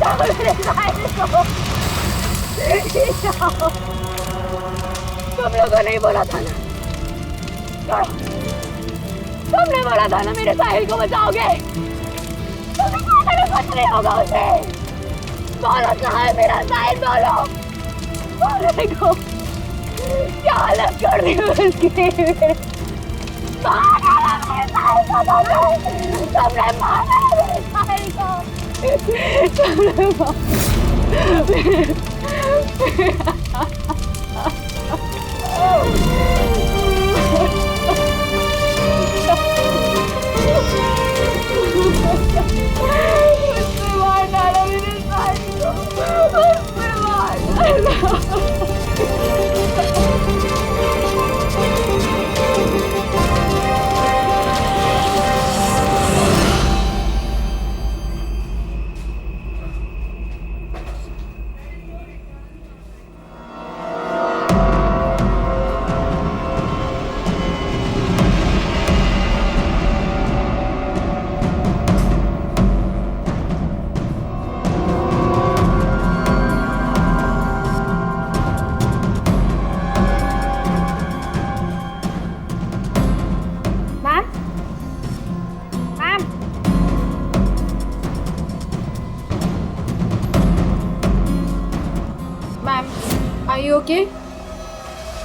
मेरे साहिल को। तुम लोगों ने बोला था ना, तुमने बोला था ना मेरे साहिल को बचाओगे। तुमने कहा था ना कुछ नहीं होगा उसे। बोलो कहाँ है मेरा साहिल, बोलो। बोलने को क्या हालत कर दी उसकी। मारा मेरे साहिल को तुमने मारा मेरे साहिल को। मार डाला मेरे साहिल को, मार डाला। ओके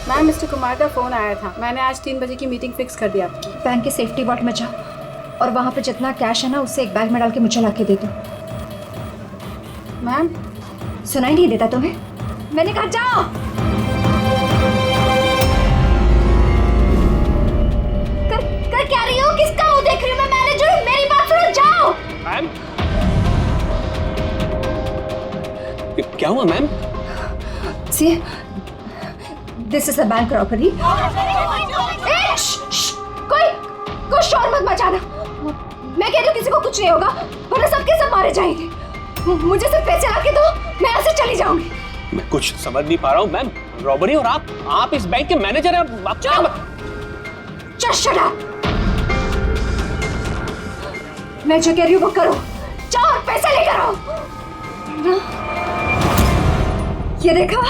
मैम, मिस्टर कुमार का फ़ोन आया था। मैंने आज 3 बजे की मीटिंग फिक्स कर दी आपकी। बैंक के सेफ्टी वॉल्ट में जाओ और वहाँ पे जितना कैश है ना उससे एक बैग में डाल के मुझे ला के दे दो। मैम सुनाई नहीं देता तुम्हें? मैंने कहा जाओ। कर क्या रही हो? किसका मुंह देख रही हो? मैं मैनेजर हूँ, मेरी बात सुनो, जाओ। मैम क्या हुआ ma'am? See, this is a bank robbery. कोई शोर मत मचाना। मैं कह रही हूँ किसी को कुछ नहीं होगा, वरना सबके सब मारे जाएंगे। मुझे सिर्फ पैसे लाके दो, मैं यहाँ से चली जाऊंगी। मैं कुछ समझ नहीं पा रहा हूँ मैम। रॉबरी और आप इस बैंक के मैनेजर हैं। आप Just shut up. मैं जो कह रही हूँ वो करो। जाओ और पैसे लेकर आओ। ये देखा?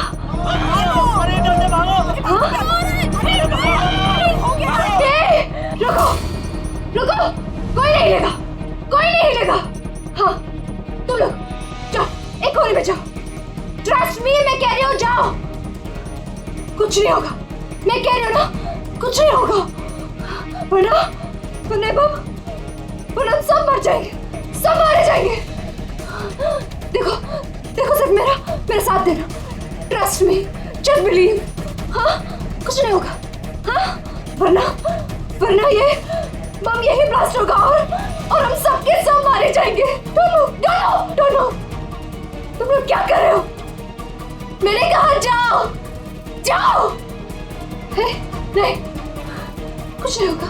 रुको, कोई नहीं लेगा। हाँ, तुम लोग जाओ, एक कोने में जाओ। ट्रस्ट मी, मैं कह रही हूँ जाओ। कुछ नहीं होगा, मैं कह रही हूँ ना, कुछ नहीं होगा। वरना हम सब मर जाएंगे, सब मारे जाएंगे। देखो सिर्फ मेरा साथ देना। Trust me, just believe. हाँ, कुछ नहीं होगा। हाँ, वरना ये बम यही ब्लास्ट होगा और हम सबके सब मारे जाएंगे। Don't know. तुम लोग क्या कर रहे हो? मैंने कहा जाओ। नहीं, कुछ नहीं होगा।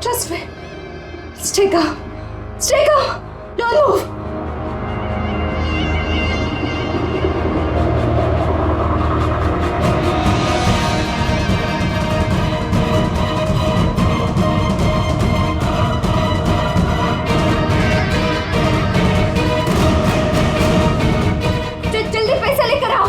Trust me. Stay calm. Don't move. जल्दी पैसा लेकर आओ।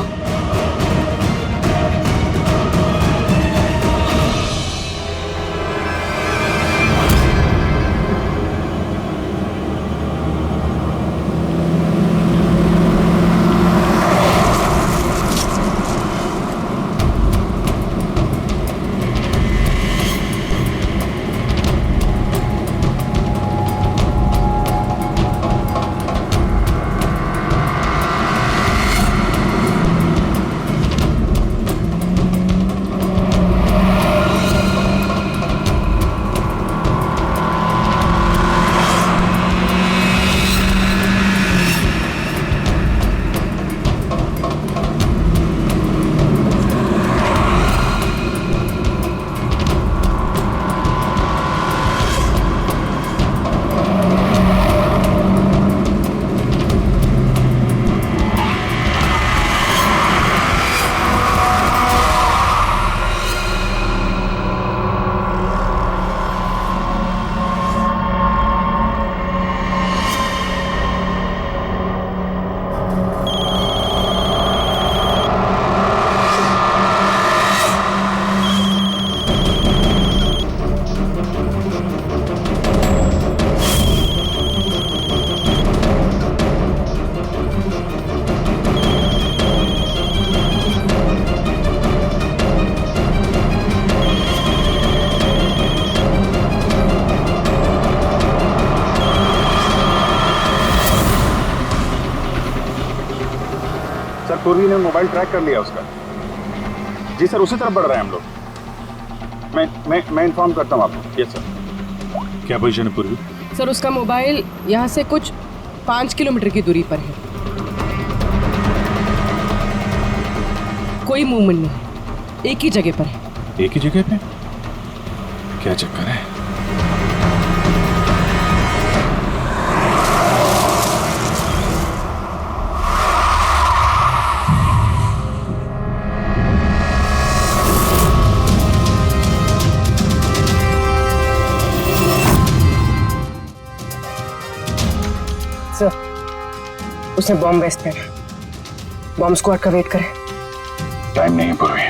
पूर्वी ने मोबाइल ट्रैक कर लिया उसका। जी सर, उसी तरफ बढ़ रहे हैं हम लोग। मैं इन्फॉर्म करता हूँ आपको। Yes sir. क्या पोजीशन है पूर्वी? सर उसका मोबाइल यहाँ से कुछ 5 किलोमीटर की दूरी पर है। कोई मूवमेंट नहीं है, एक ही जगह पर है। एक ही जगह पे? क्या चक्कर है? सर उसने बॉम्ब वेस्ट पहना, बॉम्ब स्क्वाड का वेट करें। टाइम नहीं है पूर्वी।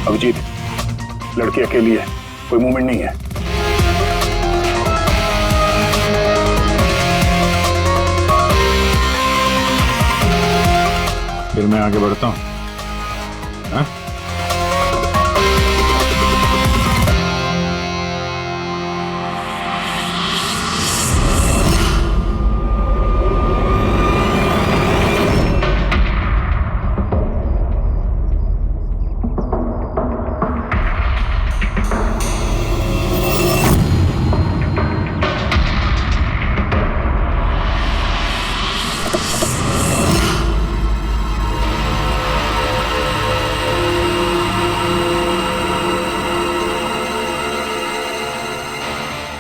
अभिजीत, लड़की अकेली है, कोई मूवमेंट नहीं है। फिर मैं आगे बढ़ता हूँ। हाँ?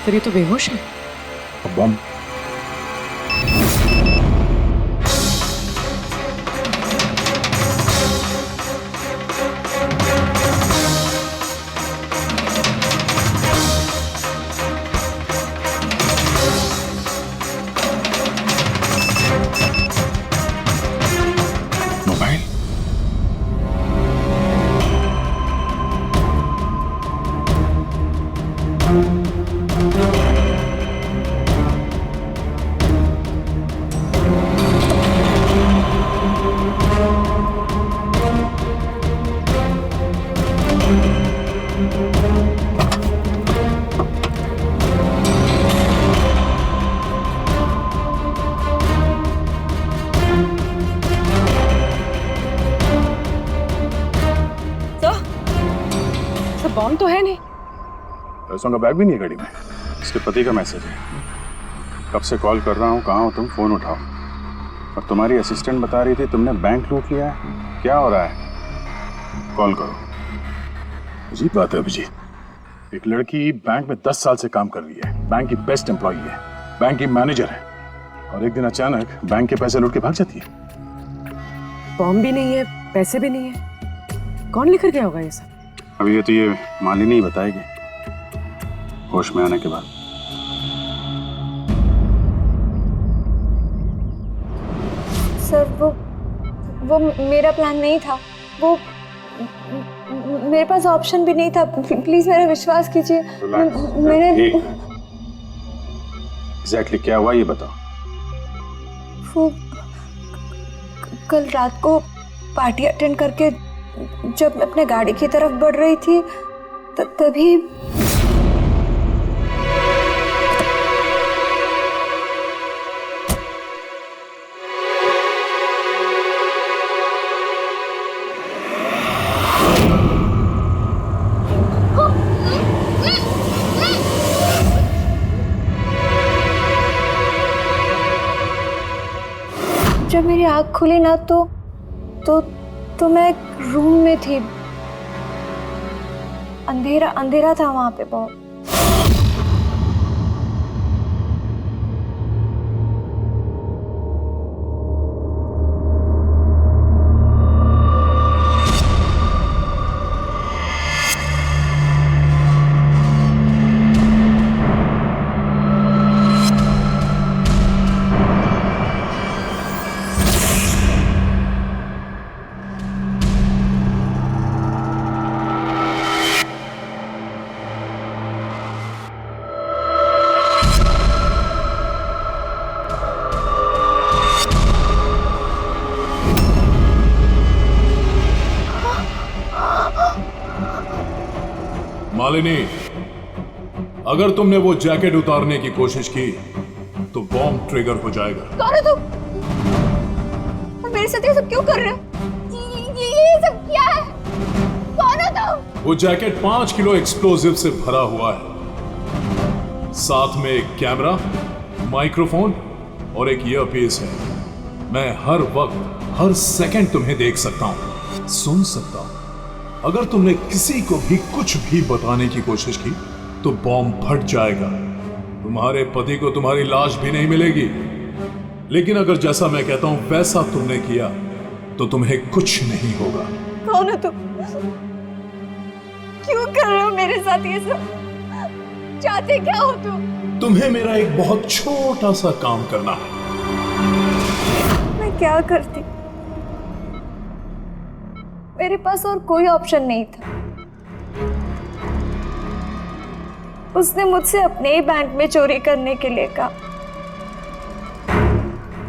सर ये तो बेहोश है। बम। मोबाइल। सर बॉम्ब तो है नहीं। पैसों का बैग भी नहीं है गाड़ी में। इसके पति का मैसेज है। कब से कॉल कर रहा हूँ, कहाँ हो तुम, फोन उठाओ। और तुम्हारी असिस्टेंट बता रही थी तुमने बैंक लूट लिया है। क्या हो रहा है? कॉल करो। अजीब बात है अभिजीत, एक लड़की बैंक में 10 साल से काम कर रही है, बैंक की बेस्ट एम्प्लॉई है, बैंक की मैनेजर है, और एक दिन अचानक बैंक के पैसे लूट के भाग जाती है। बॉम्ब भी नहीं है, पैसे भी नहीं है, कौन लेकर गया होगा ये सब? अभी ये तो ये मालिनी ही बताएगी होश में आने के बाद। सर वो मेरा प्लान नहीं था। वो मेरे पास ऑप्शन भी नहीं था। प्लीज मेरा विश्वास कीजिए। मैंने एग्जैक्टली क्या हुआ ये बताओ। वो कल रात को पार्टी अटेंड करके जब मैं अपने गाड़ी की तरफ बढ़ रही थी तभी जब मेरी आँख खुली ना तो मैं एक रूम में थी। अंधेरा अंधेरा था वहां पे बहुत। मालिनी, अगर तुमने वो जैकेट उतारने की कोशिश की तो बॉम्ब ट्रिगर हो जाएगा। कौन हो तुम? और मेरे साथ ये सब क्यों कर रहे हो? ये सब क्या है? कौन हो तुम? वो जैकेट 5 किलो एक्सप्लोजिव से भरा हुआ है। साथ में एक कैमरा, माइक्रोफोन और एक ईयरपीस है। मैं हर वक्त, हर सेकंड तुम्हें देख सकता हूं, सुन सकता हूं। अगर तुमने किसी को भी कुछ भी बताने की कोशिश की तो बॉम्ब फट जाएगा। तुम्हारे पति को तुम्हारी लाश भी नहीं मिलेगी। लेकिन अगर जैसा मैं कहता हूं वैसा तुमने किया तो तुम्हें कुछ नहीं होगा। कौन हो तुम? क्यों कर रहे हो मेरे साथ ये सब? चाहते क्या हो तुम? तुम्हें मेरा एक बहुत छोटा सा काम करना है। मैं क्या करती? मेरे पास और कोई ऑप्शन नहीं था। उसने मुझसे अपने ही बैंक में चोरी करने के लिए कहा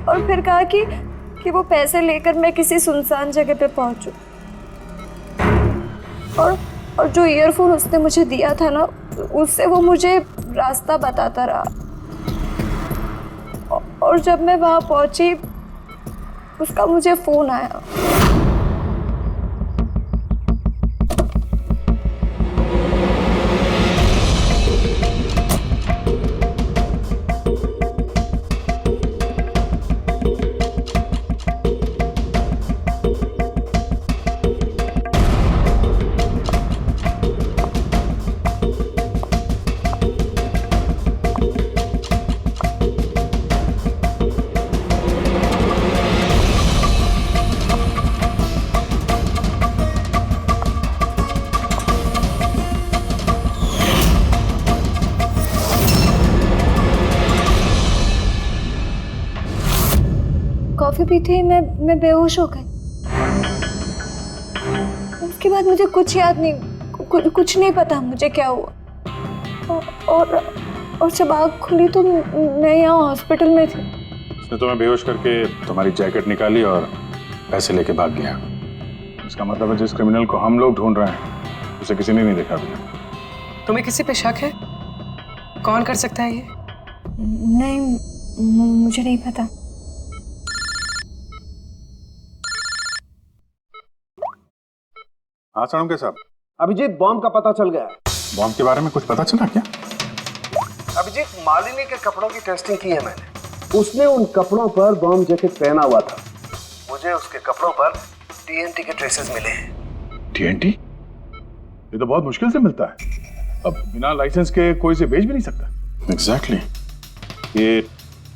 और फिर कहा कि वो पैसे लेकर मैं किसी सुनसान जगह पे पहुंचूं। और जो ईयरफोन उसने मुझे दिया था ना, उससे वो मुझे रास्ता बताता रहा। और जब मैं वहां पहुंची, उसका मुझे फोन आया। कॉफी पी थी, मैं बेहोश हो गई। उसके बाद मुझे कुछ याद नहीं, कुछ नहीं पता मुझे क्या हुआ। और जब आँख खुली तो मैं यहाँ हॉस्पिटल में थी। उसने तुम्हें बेहोश करके तुम्हारी जैकेट निकाली और पैसे लेके भाग गया। इसका मतलब है जिस क्रिमिनल को हम लोग ढूंढ रहे हैं उसे किसी ने नहीं देखा अभी। तुम्हें किसी पे शक है? कौन कर सकता है ये? नहीं, मुझे नहीं पता। हाँ साणुके साहब। अभिजीत, बॉम्ब का पता चल गया है। बॉम्ब के बारे में कुछ पता चला क्या? अभिजीत, मालिनी के कपड़ों की टेस्टिंग की है मैंने। उसने उन कपड़ों पर बॉम्ब जैकेट पहना हुआ था। मुझे उसके कपड़ों पर टीएनटी के ट्रेसेस मिले हैं। टीएनटी? ये तो बहुत मुश्किल से मिलता है। अब बिना लाइसेंस के कोई से बेच भी नहीं सकता। एग्जैक्टली। ये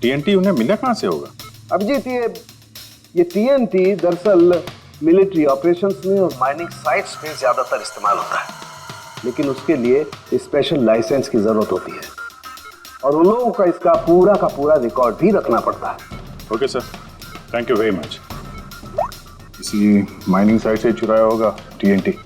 टीएनटी उन्हें मिला कहाँ से होगा? अभिजीत, ये टीएनटी दरअसल मिलिट्री ऑपरेशंस में और माइनिंग साइट्स में ज्यादातर इस्तेमाल होता है, लेकिन उसके लिए स्पेशल लाइसेंस की जरूरत होती है और उन लोगों का इसका पूरा का पूरा रिकॉर्ड भी रखना पड़ता है। Okay sir, thank you very much. किसी माइनिंग साइट से चुराया होगा टीएनटी।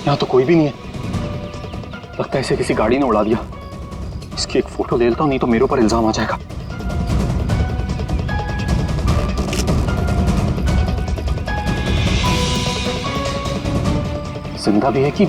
यहाँ तो कोई भी नहीं है। लगता है इसे किसी गाड़ी ने उड़ा दिया। इसकी एक फोटो ले लेता हूँ, नहीं तो मेरे ऊपर इल्जाम आ जाएगा। जिंदा भी है कि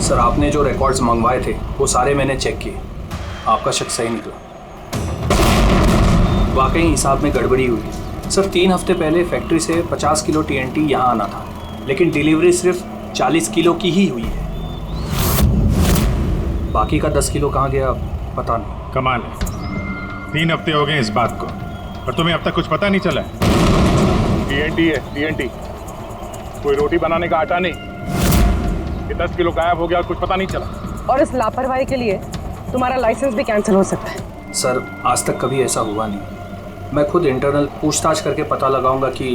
सर, आपने जो रिकॉर्ड्स मंगवाए थे वो सारे मैंने चेक किए। आपका शक सही निकला। वाकई हिसाब में गड़बड़ी हुई है। सर, 3 हफ्ते पहले फैक्ट्री से 50 किलो TNT यहाँ आना था, लेकिन डिलीवरी सिर्फ 40 किलो की ही हुई है। बाकी का 10 किलो कहाँ गया पता नहीं। कमाल है, 3 हफ्ते हो गए इस बात को और तुम्हें अब तक कुछ पता नहीं चला है। TNT है TNT, कोई रोटी बनाने का आटा नहीं। ये 10 किलो गायब हो गया और कुछ पता नहीं चला। और इस लापरवाही के लिए तुम्हारा लाइसेंस भी कैंसिल हो सकता है। सर, आज तक कभी ऐसा हुआ नहीं। मैं खुद इंटरनल पूछताछ करके पता लगाऊंगा कि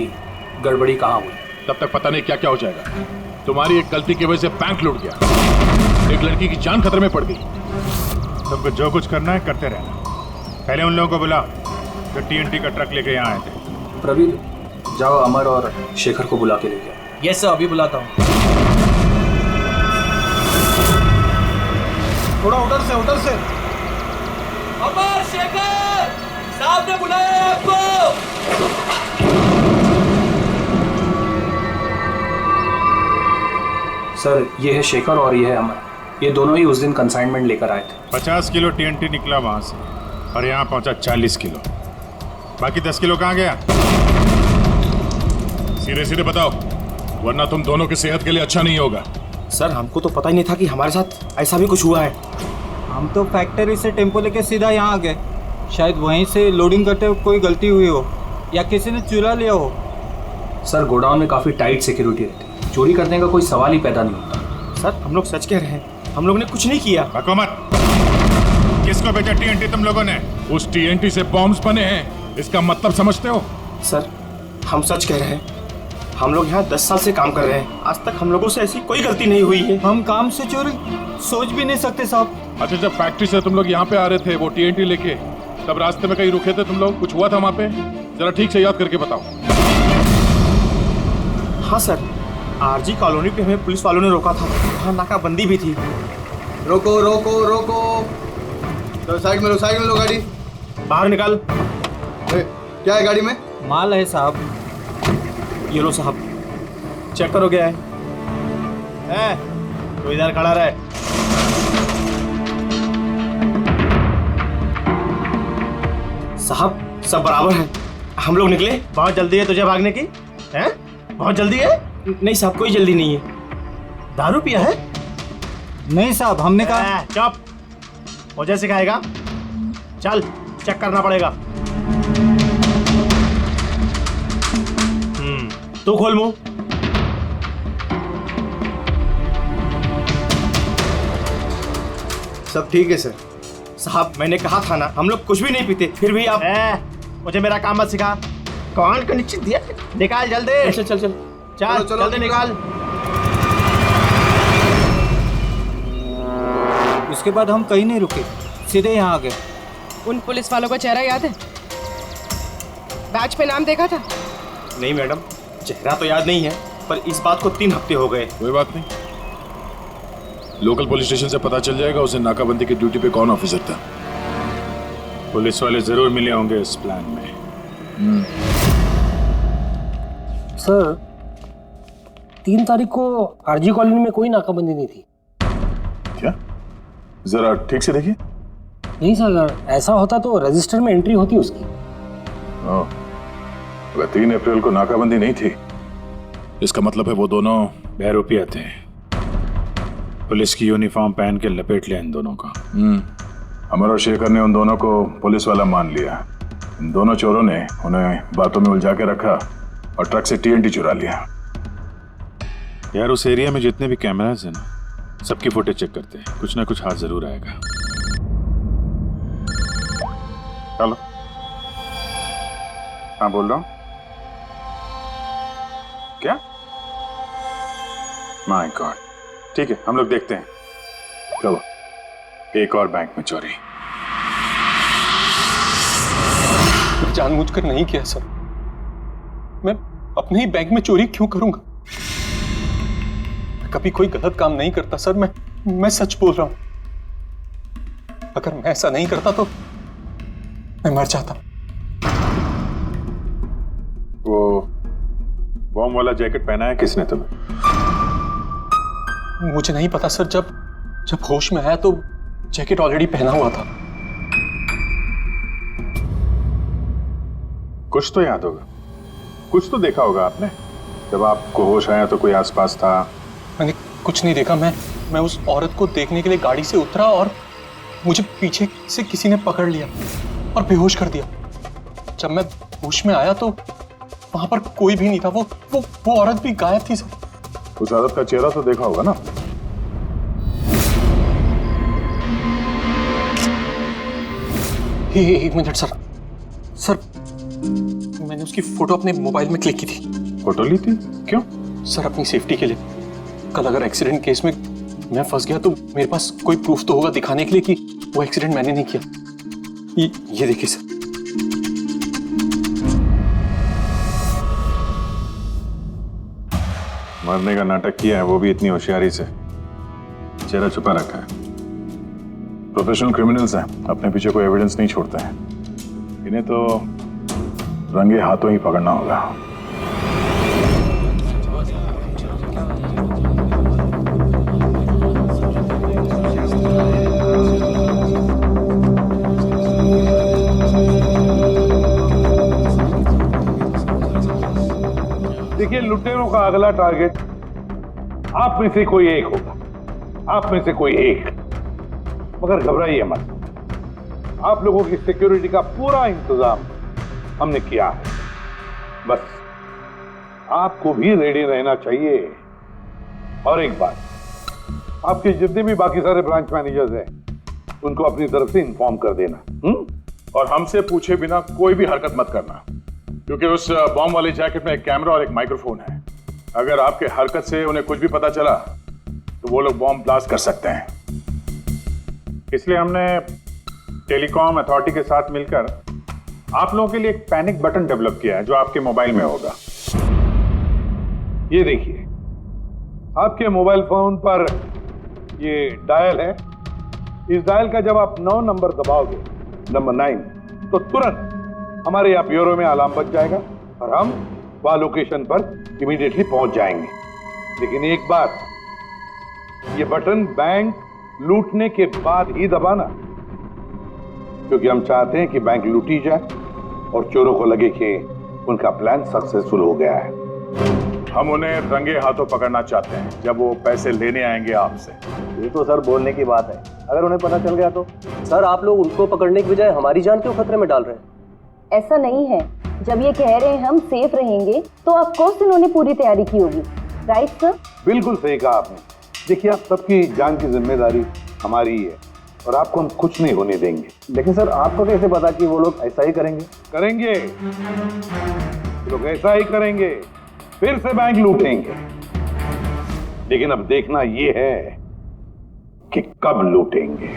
गड़बड़ी कहाँ हुई। तब तक पता नहीं क्या क्या हो जाएगा। तुम्हारी एक गलती की वजह से बैंक लूट गया, एक लड़की की जान खतरे में पड़ गई। तुमको जो कुछ करना है करते रहना। पहले उन लोगों को बुला जो TNT का ट्रक लेके यहाँ आए थे। प्रवीण, जाओ अमर और शेखर को बुला के लेके आओ। यस सर, अभी बुलाता हूँ। थोड़ा उधर से। अमर, शेखर साहब ने बुलाया है आपको। सर, ये है शेखर और ये है अमर। ये दोनों ही उस दिन कंसाइनमेंट लेकर आए थे। 50 किलो TNT निकला वहां से और यहाँ पहुंचा 40 किलो। बाकी 10 किलो कहाँ गया? सीधे सीधे बताओ, वरना तुम दोनों की सेहत के लिए अच्छा नहीं होगा। सर, हमको तो पता ही नहीं था कि हमारे साथ ऐसा भी कुछ हुआ है। हम तो फैक्ट्री से टेम्पो लेके सीधा यहाँ आ गए। शायद वहीं से लोडिंग करते हुए कोई गलती हुई हो या किसी ने चुरा लिया हो। सर, गोडाउन में काफ़ी टाइट सिक्योरिटी रहती है, चोरी करने का कोई सवाल ही पैदा नहीं होता। सर, हम लोग सच कह रहे हैं, हम लोग ने कुछ नहीं किया। बको मत। किसको भेजा TNT तुम लोगों ने? उस TNT से बॉम्ब्स बने हैं, इसका मतलब समझते हो? सर, हम सच कह रहे हैं, हम लोग यहाँ 10 साल से काम कर रहे हैं। आज तक हम लोगों से ऐसी कोई गलती नहीं हुई है। हम काम से चोरी सोच भी नहीं सकते साहब। अच्छा, जब फैक्ट्री से तुम लोग यहाँ पे आ रहे थे वो TNT लेके, तब रास्ते में कहीं रुके थे तुम लोग? कुछ हुआ था वहाँ पे? जरा ठीक से याद करके बताओ। हाँ सर, RG कॉलोनी पे हमें पुलिस वालों ने रोका था। वहाँ नाकाबंदी भी थी। रोको रोको रोको, तो साइड में लो गाड़ी। बाहर निकाल। क्या है गाड़ी में? माल है साहब। ये लो साहब, चेक करो क्या है। तो इधर खड़ा रहे। साहब, सब बराबर है। हम लोग निकले। बहुत जल्दी है तुझे भागने की? हैं? बहुत जल्दी है? नहीं साहब, कोई जल्दी नहीं है। दारू पिया है? नहीं साहब, हमने कहा। चुप, मुझे सिखाएगा? चल, चेक करना पड़ेगा। तू खोल मुंह। सब ठीक है सर। साहब, मैंने कहा था ना, हम लोग कुछ भी नहीं पीते, फिर भी आप मुझे मेरा काम मत सिखा। कौन का नीचे दिया? निकाल जल्दी। चल चल चल चल, जल्दी निकाल। उसके बाद हम कहीं नहीं रुके, सीधे यहाँ आ गए। उन पुलिस वालों का चेहरा याद है? बैच पे नाम देखा था? नहीं मैडम, चेहरा तो याद नहीं है, पर इस बात को 3 हफ्ते हो गए। कोई बात नहीं, लोकल पुलिस स्टेशन से पता चल जाएगा उसे नाकाबंदी की ड्यूटी पे कौन ऑफिसर था। पुलिस वाले जरूर मिले होंगे इस प्लान में। सर, 3 तारीख को RG कॉलोनी में कोई नाकाबंदी नहीं थी। क्या? जरा ठीक से देखिए। नहीं सर, अगर ऐसा होता तो रजिस्टर में एंट्री होती उसकी। 3 अप्रैल को नाकाबंदी नहीं थी। इसका मतलब है वो दोनों बहरूपिया थे। पुलिस की यूनिफॉर्म पहन के लपेट लिया इन दोनों का। अमर और शेखर ने उन दोनों को पुलिस वाला मान लिया। इन दोनों चोरों ने उन्हें बातों में उलझा के रखा और ट्रक से TNT चुरा लिया। यार, उस एरिया में जितने भी कैमरास हैं ना, सबकी फुटेज चेक करते हैं, कुछ ना कुछ हाथ जरूर आएगा। चलो। हाँ, बोल रहा हूँ। क्या? My God. ठीक है, हम लोग देखते हैं। चलो। एक और बैंक में चोरी। जानबूझकर नहीं किया सर। मैं अपने ही बैंक में चोरी क्यों करूंगा? मैं कभी कोई गलत काम नहीं करता सर। मैं सच बोल रहा हूं। अगर मैं ऐसा नहीं करता तो मैं मर जाता। वो बॉम्ब वाला जैकेट पहना है किसने तुम्हें? मुझे नहीं पता सर। जब होश में आया तो जैकेट ऑलरेडी पहना हुआ था। कुछ तो याद होगा, कुछ तो देखा होगा आपने। जब आपको होश आया तो कोई आसपास था? मैंने कुछ नहीं देखा। मैं उस औरत को देखने के लिए गाड़ी से उतरा और मुझे पीछे से किसी ने पकड़ लिया और बेहोश कर दिया। जब मैं होश में आया तो वहां पर कोई भी नहीं था। वो औरत भी गायब थी सर। उस औरत का चेहरा तो देखा होगा ना? एक मिनट सर। मैंने उसकी फोटो अपने मोबाइल में क्लिक की थी। फोटो ली थी? क्यों? सर अपनी सेफ्टी के लिए। कल अगर एक्सीडेंट केस में मैं फंस गया तो मेरे पास कोई प्रूफ तो होगा दिखाने के लिए कि वो एक्सीडेंट मैंने नहीं किया। ये देखिए सर। मरने का नाटक किया है, वो भी इतनी होशियारी से। चेहरा छुपा रखा है। प्रोफेशनल क्रिमिनल्स हैं, अपने पीछे कोई एविडेंस नहीं छोड़ते हैं। इन्हें तो रंगे हाथों ही पकड़ना होगा। देखिए, लुटेरों का अगला टारगेट आप में से कोई एक होगा। आप में से कोई एक। मगर घबराइए मत। आप लोगों की सिक्योरिटी का पूरा इंतजाम हमने किया है। बस आपको भी रेडी रहना चाहिए। और एक बात, आपके जितने भी बाकी सारे ब्रांच मैनेजर्स हैं उनको अपनी तरफ से इन्फॉर्म कर देना। और हमसे पूछे बिना कोई भी हरकत मत करना, क्योंकि उस बॉम्ब वाले जैकेट में एक कैमरा और एक माइक्रोफोन है। अगर आपके हरकत से उन्हें कुछ भी पता चला तो वो लोग बॉम्ब ब्लास्ट कर सकते हैं। इसलिए हमने टेलीकॉम अथॉरिटी के साथ मिलकर आप लोगों के लिए एक पैनिक बटन डेवलप किया है जो आपके मोबाइल में होगा। ये देखिए, आपके मोबाइल फोन पर ये डायल है। इस डायल का जब आप 9 नंबर दबाओगे, नंबर 9, तो तुरंत हमारे यहाँ ब्यूरो में अलार्म बज जाएगा और हम वह लोकेशन पर इमीडिएटली पहुंच जाएंगे। लेकिन एक बात, ये बटन बैंक लूटने के बाद ही दबाना, क्योंकि हम चाहते हैं कि बैंक लूटी जाए और चोरों को लगे कि उनका प्लान सक्सेसफुल हो गया है। हम उन्हें रंगे हाथों पकड़ना चाहते हैं जब वो पैसे लेने आएंगे आपसे। ये तो सर बोलने की बात है, अगर उन्हें पता चल गया तो? सर आप लोग उनको पकड़ने की बजाय हमारी जान क्यों खतरे में डाल रहे हैं? ऐसा नहीं है। जब ये कह रहे हैं हम सेफ रहेंगे तो ऑफ कोर्स इन्होंने पूरी तैयारी की होगी। Right sir? बिल्कुल सही कहा आपने। देखिए, आप सबकी जान की जिम्मेदारी हमारी ही है और आपको हम कुछ नहीं होने देंगे। लेकिन सर आपको कैसे पता कि वो लोग ऐसा ही करेंगे? करेंगे, लोग ऐसा ही करेंगे, फिर से बैंक लूटेंगे। लेकिन अब देखना ये है कि कब लूटेंगे।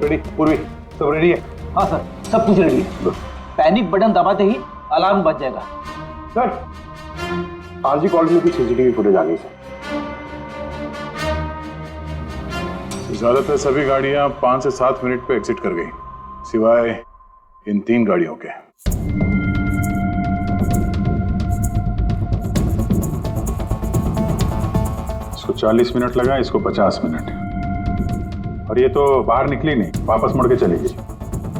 रेडी? पूर्वी सब रेडी है? हाँ सर, सब कुछ रेडी है। पैनिक बटन दबाते ही अलार्म बज जाएगा। सर, आरजी कॉलोनी की सीसीटीवी फुटेज आ गई सर। ज्यादातर सभी गाड़ियां 5 से 7 मिनट पे एग्जिट कर गई, सिवाय इन 3 गाड़ियों के। इसको 40 मिनट लगा, इसको 50 मिनट। और ये तो बाहर निकली नहीं, वापस मुड़ के चली गई।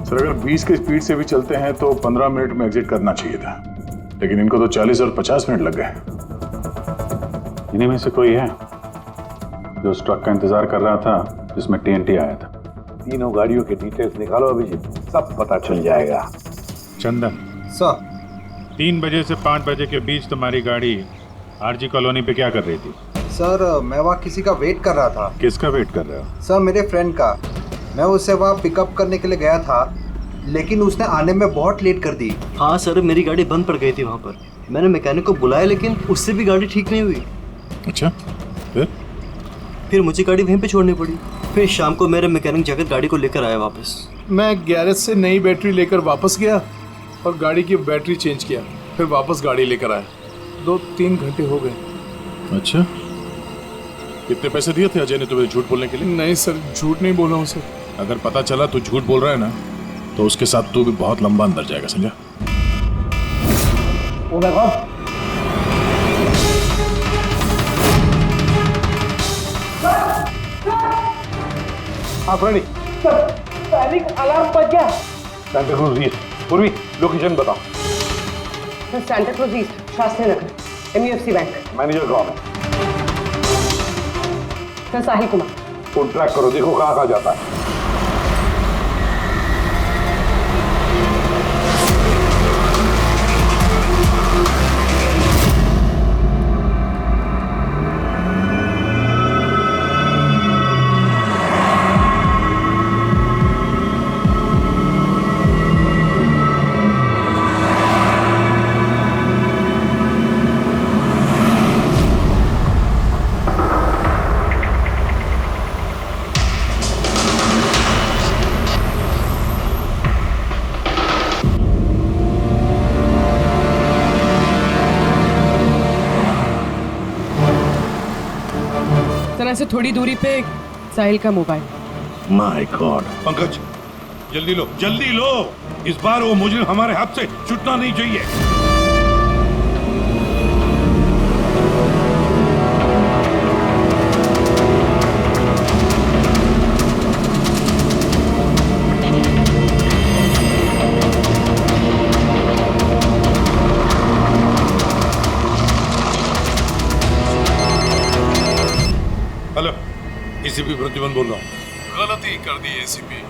सर अगर 20 की स्पीड से भी चलते हैं तो 15 मिनट में एग्जिट करना चाहिए था, लेकिन इनको तो 40 और 50 मिनट लग गए। इन्हीं में से कोई है जो उस ट्रक का इंतजार कर रहा था जिसमें TNT आया था? तीनों गाड़ियों के डिटेल्स निकालो अभिजीत, सब पता चल जाएगा। चंदन सर, 3 बजे से 5 बजे के बीच तुम्हारी गाड़ी आरजी कॉलोनी पे क्या कर रही थी? सर मैं वहाँ किसी का वेट कर रहा था। किसका वेट कर रहे हो? सर मेरे फ्रेंड का। मैं उसे वहाँ पिकअप करने के लिए गया था, लेकिन उसने आने में बहुत लेट कर दी। हाँ सर, मेरी गाड़ी बंद पड़ गई थी वहाँ पर। मैंने मैकेनिक को बुलाया, लेकिन उससे भी गाड़ी ठीक नहीं हुई। अच्छा, फिर मुझे गाड़ी वहीं पे छोड़नी पड़ी। फिर शाम को मेरे मैकेनिक जाकर गाड़ी को लेकर आया वापस। मैं गैरेज से नई बैटरी लेकर वापस गया और गाड़ी की बैटरी चेंज किया, फिर वापस गाड़ी लेकर आया। 2-3 घंटे हो गए। अच्छा, कितने पैसे दिए थे अजय ने तुम्हें झूठ बोलने के लिए? नहीं सर, झूठ नहीं बोला हूँ सर। अगर पता चला तू झूठ बोल रहा है ना, तो उसके साथ तू भी बहुत लंबा अंदर जाएगा, समझा? ओ माय गॉड, हाँ फ्रेंडी, पैनिक अलार्म बज गया। Santa cruise east. पूर्वी, लोकेशन बताओ। Santa cruise east, Shastri Nagar, MUFC bank. Manager कौन है? Sir Sahil Kumar. Phone track करो, देखो कहाँ कहाँ जाता है। तरह से थोड़ी दूरी पे साहिल का मोबाइल। My God. पंकज, जल्दी लो, जल्दी लो। इस बार वो मुजरिम हमारे हाथ से छूटना नहीं चाहिए। हेलो, एसीपी प्रतिबंध बोल रहा हूँ। गलती कर दी एसीपी,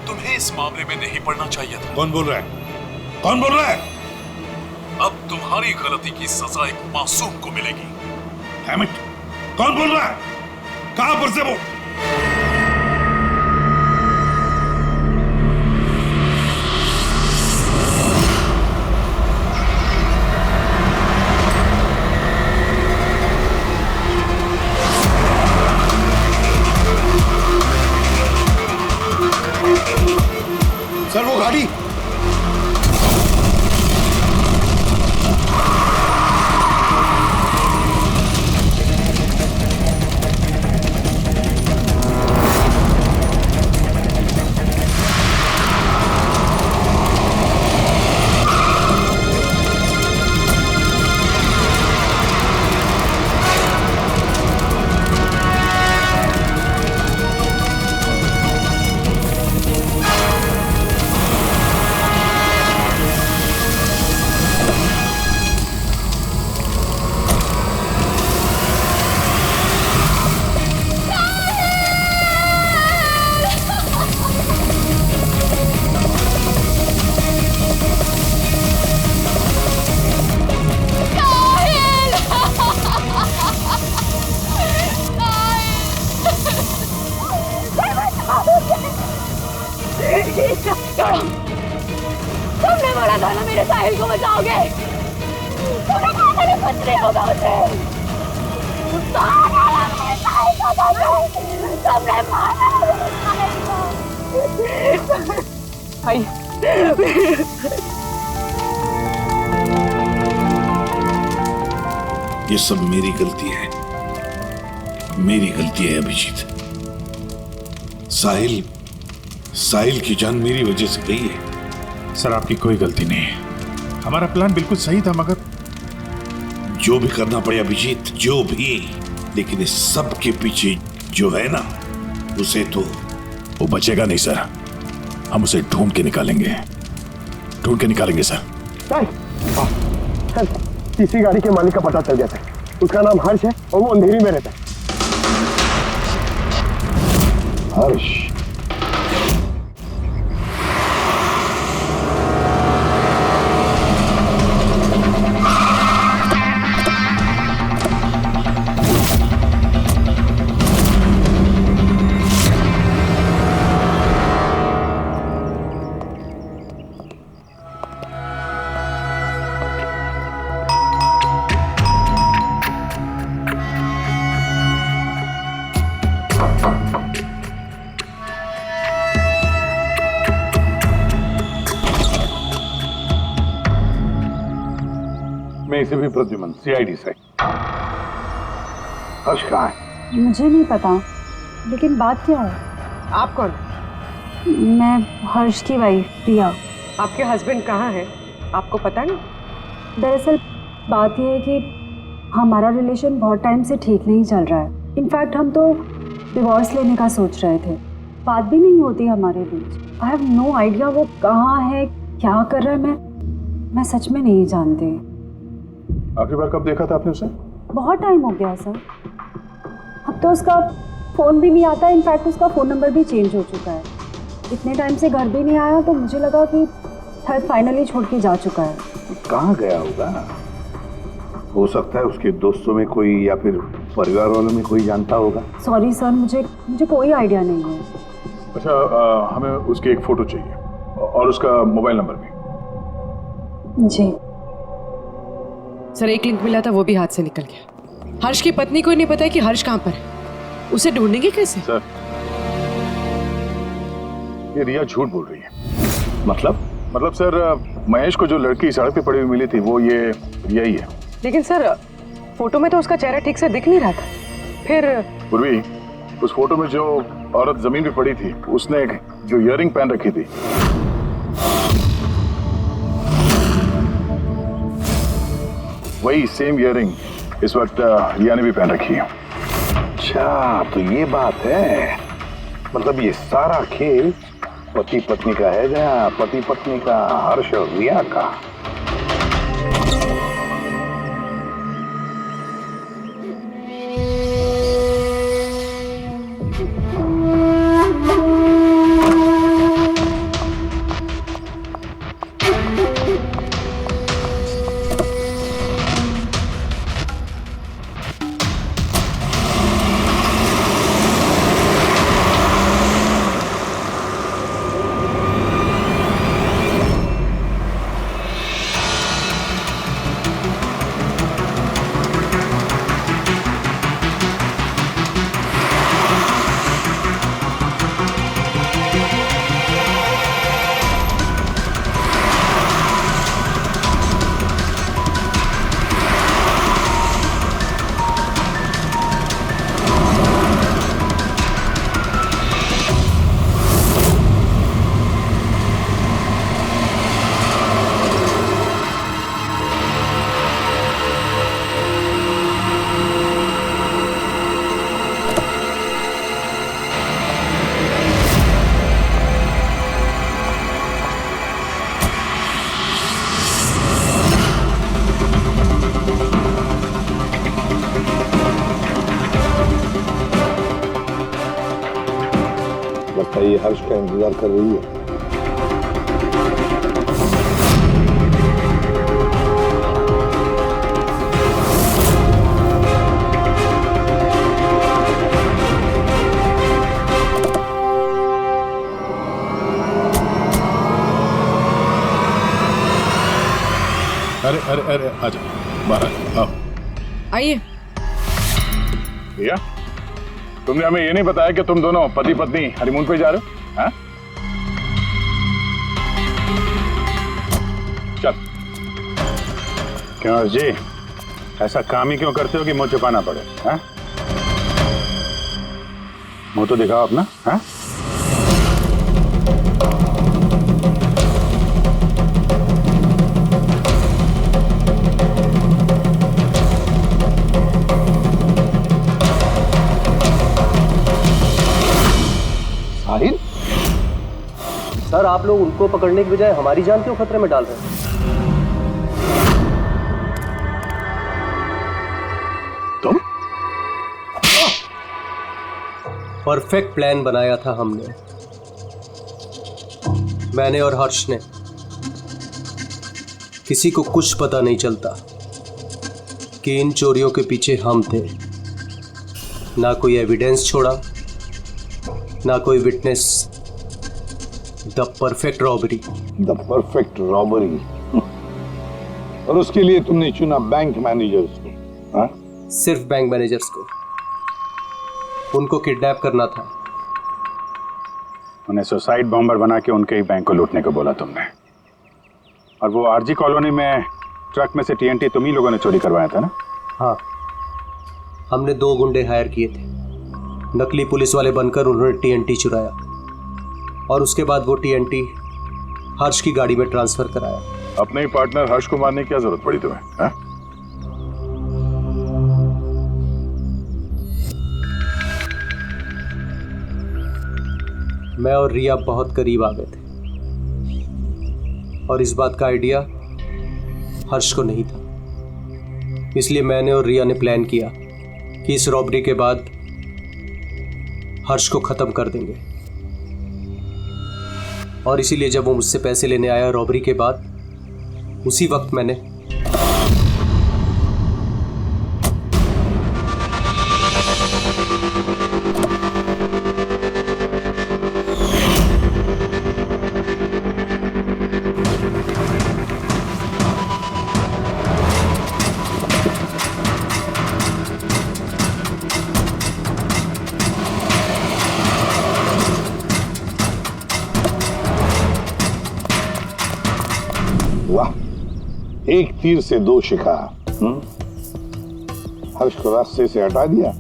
तुम्हें इस मामले में नहीं पड़ना चाहिए था। कौन बोल रहा है? कौन बोल रहा है? अब तुम्हारी गलती की सजा एक मासूम को मिलेगी। Damn it! कौन बोल रहा है? कहां पर से बोल? सर वो गाड़ी। तुमने बोला था ना मेरे साहिल को बचाओगे। तुमने कहा था ना कुछ नहीं होगा उसे। मेरे साहिल को बचाओ। तुमने मारा मेरे साहिल को। भाई ये सब मेरी गलती है, मेरी गलती है अभिजीत। साहिल की जान मेरी वजह से गई है। सर आपकी कोई गलती नहीं है, हमारा प्लान बिल्कुल सही था, मगर जो भी करना पड़े अभिजीत, जो भी, लेकिन इस सब के पीछे जो है ना, उसे तो वो बचेगा नहीं सर। हम उसे ढूंढ के निकालेंगे सर। किसी गाड़ी के मालिक का पता चल गया था। उसका नाम हर्ष है और वो अंधेरी में रहता है। हर्ष? चेन्नई से भी प्रद्युमन, सीआईडी से। हर्ष कहाँ है? मुझे नहीं पता, लेकिन बात क्या है? आप कौन? मैं हर्ष की वाइफ प्रिया। आपके हस्बैंड कहाँ है, आपको पता नहीं? दरअसल बात यह है कि हमारा रिलेशन बहुत टाइम से ठीक नहीं चल रहा है। इनफैक्ट हम तो डिवोर्स लेने का सोच रहे थे, बात भी नहीं होती हमारे बीच। आई हैव नो आइडिया वो कहाँ है, क्या कर रहा है, मैं सच में नहीं जानती। आखिरी बार कब देखा था आपने उसे? बहुत टाइम हो गया सर, अब तो उसका फ़ोन भी नहीं आता। इनफैक्ट उसका फ़ोन नंबर भी चेंज हो चुका है। इतने टाइम से घर भी नहीं आया, तो मुझे लगा कि शायद फाइनली छोड़ के जा चुका है। कहाँ गया होगा? हो सकता है उसके दोस्तों में कोई या फिर परिवार वालों में कोई जानता होगा। सॉरी सर, मुझे कोई आइडिया नहीं है। अच्छा, हमें उसकी एक फ़ोटो चाहिए और उसका मोबाइल नंबर भी। जी सर, एक लिंक मिला था, वो भी हाथ से निकल गया। हर्ष की पत्नी को नहीं पता है कि हर्ष कहाँ पर है, उसे ढूंढेंगे कैसे? सर, ये रिया झूठ बोल रही है। मतलब सर, महेश को जो लड़की सड़क पे पड़ी हुई मिली थी वो ये रिया ही है। लेकिन सर, फोटो में तो उसका चेहरा ठीक से दिख नहीं रहा था। फिर पूर्वी, उस फोटो में जो औरत जमीन पे पड़ी थी, उसने जो इयररिंग पहन रखी थी, वही सेम इयररिंग इस वक्त रिया ने भी पहन रखी है। अच्छा, तो ये बात है। मतलब ये सारा खेल पति पत्नी का है, या पति पत्नी का, हर्ष और रिया का? लगता है ये हर्ष का इंतजार कर रही है। अरे आजा, बाहर आओ। आइए। भैया, तुमने हमें ये नहीं बताया कि तुम दोनों पति पत्नी हनीमून पे जा रहे हो? हाँ? चल। क्यों हर्ष जी, ऐसा काम ही क्यों करते हो कि मुंह छुपाना पड़े? हाँ? मुंह तो दिखाओ अपना। हाँ? सर, आप लोग उनको पकड़ने की बजाय हमारी जान क्यों खतरे में डाल रहे हैं? तुम? परफेक्ट प्लान बनाया था हमने, मैंने और हर्ष ने। किसी को कुछ पता नहीं चलता कि इन चोरियों के पीछे हम थे। ना कोई एविडेंस छोड़ा, ना कोई witness. The perfect robbery. The perfect robbery. और उसके लिए तुमने चुना बैंक मैनेजर्स को? हाँ? सिर्फ बैंक मैनेजर्स को। उनको किडनैप करना था। उन्हें सुसाइड बॉम्बर बना के उनके ही बैंक को लूटने को बोला तुमने। और वो आरजी कॉलोनी में ट्रक में से टीएनटी तुम ही लोगों ने चोरी करवाया था ना? हाँ, हमने 2 गुंडे हायर किए थे। नकली पुलिस वाले बनकर उन्होंने टीएनटी चुराया और उसके बाद वो टीएनटी हर्ष की गाड़ी में ट्रांसफर कराया। अपने ही पार्टनर हर्ष को मारने की क्या जरूरत पड़ी तुम्हें? हा? मैं और रिया बहुत करीब आ गए थे और इस बात का आइडिया हर्ष को नहीं था। इसलिए मैंने और रिया ने प्लान किया कि इस रॉबरी के बाद हर्ष को खत्म कर देंगे। और इसीलिए जब वो मुझसे पैसे लेने आया रॉबरी के बाद, उसी वक्त मैंने एक तीर से 2 शिकार। हर्ष को रास्ते से हटा दिया,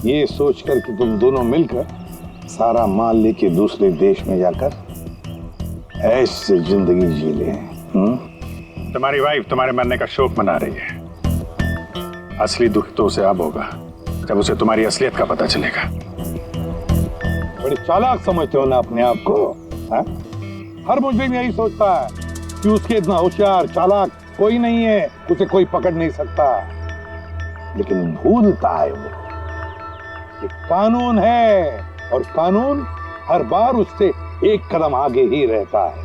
ये सोचकर कि तुम दोनों मिलकर सारा माल लेके दूसरे देश में जाकर ऐश से जिंदगी जी ले। तुम्हारी वाइफ तुम्हारे मरने का शोक मना रही है। असली दुख तो उसे अब होगा जब उसे तुम्हारी असलियत का पता चलेगा। बड़ी चालाक समझते हो ना अपने आप को? हा? हर मुजरिम यही सोचता है कि उसके इतना होशियार चालाक कोई नहीं है, उसे कोई पकड़ नहीं सकता। लेकिन भूलता है वो कि कानून है और कानून हर बार उससे एक कदम आगे ही रहता है,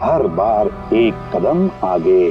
हर बार एक कदम आगे।